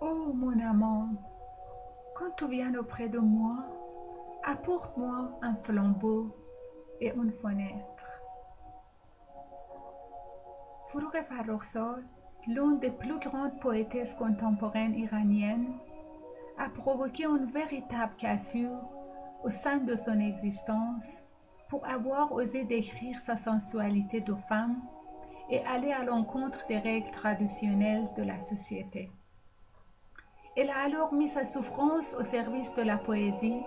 Oh mon amant, quand tu viens auprès de moi, apporte-moi un flambeau et une fenêtre. Forough Farrokhzad, l'une des plus grandes poétesses contemporaines iraniennes, a provoqué une véritable cassure au sein de son existence pour avoir osé décrire sa sensualité de femme et aller à l'encontre des règles traditionnelles de la société. Elle a alors mis sa souffrance au service de la poésie,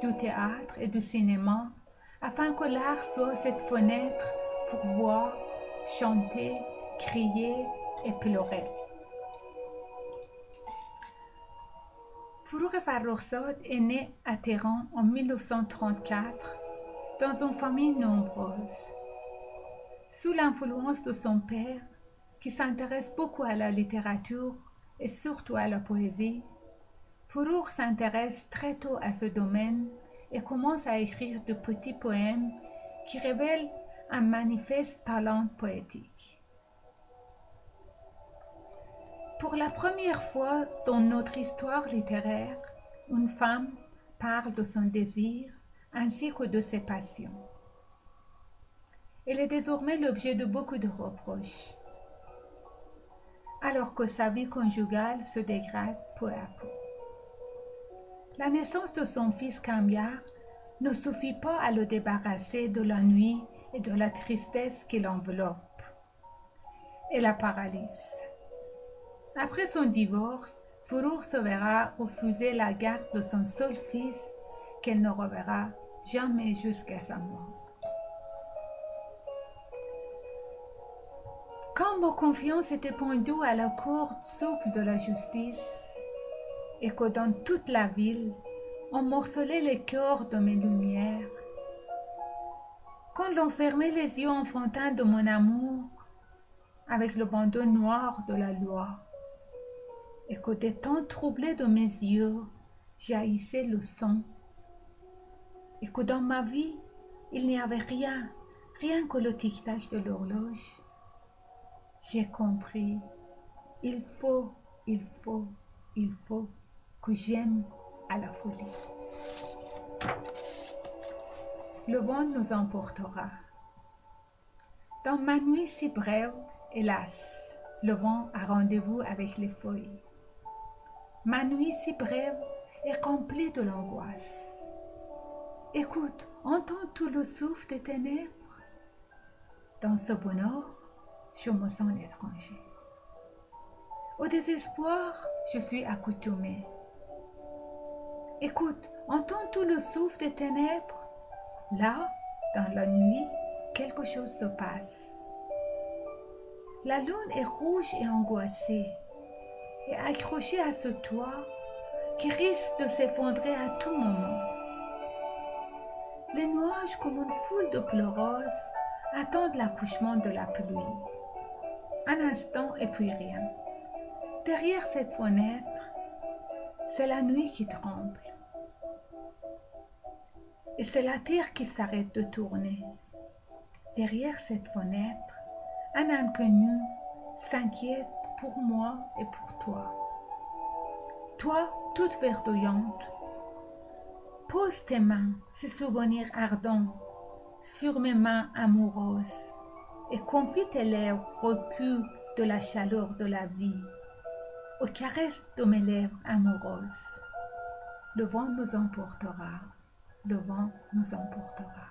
du théâtre et du cinéma, afin que l'art soit cette fenêtre pour voir, chanter, crier et pleurer. Forough Farrokhzad est née à Téhéran en 1934 dans une famille nombreuse. Sous l'influence de son père, qui s'intéresse beaucoup à la littérature et surtout à la poésie, Forough s'intéresse très tôt à ce domaine et commence à écrire de petits poèmes qui révèlent un manifeste talent poétique. Pour la première fois dans notre histoire littéraire, une femme parle de son désir ainsi que de ses passions. Elle est désormais l'objet de beaucoup de reproches, alors que sa vie conjugale se dégrade peu à peu. La naissance de son fils Kamyar ne suffit pas à le débarrasser de l'ennui et de la tristesse qui l'enveloppe et la paralyse. Après son divorce, Forough se verra refuser la garde de son seul fils qu'elle ne reverra jamais jusqu'à sa mort. Quand ma confiance était pendue à la corde souple de la justice, et que dans toute la ville, on morcelait les cœurs de mes lumières, quand l'on fermait les yeux enfantins de mon amour avec le bandeau noir de la loi, et que des temps troublés de mes yeux jaillissait le sang, et que dans ma vie, il n'y avait rien que le tic-tac de l'horloge, j'ai compris, il faut que j'aime à la folie. Le vent nous emportera. Dans ma nuit si brève, hélas, le vent a rendez-vous avec les feuilles. Ma nuit si brève est remplie de l'angoisse. Écoute, entends tout le souffle des ténèbres. Dans ce bonheur, je me sens étranger. Au désespoir, je suis accoutumée. Écoute, entends tout le souffle des ténèbres. Là, dans la nuit, quelque chose se passe. La lune est rouge et angoissée, et accrochée à ce toit qui risque de s'effondrer à tout moment. Les nuages, comme une foule de pleureuses, attendent l'accouchement de la pluie. Un instant et puis rien. Derrière cette fenêtre, c'est la nuit qui tremble. Et c'est la terre qui s'arrête de tourner. Derrière cette fenêtre, un inconnu s'inquiète pour moi et pour toi. Toi, toute verdoyante, pose tes mains, ces souvenirs ardents, sur mes mains amoureuses et confie tes lèvres repues de la chaleur de la vie aux caresses de mes lèvres amoureuses. Le vent nous emportera, le vent nous emportera.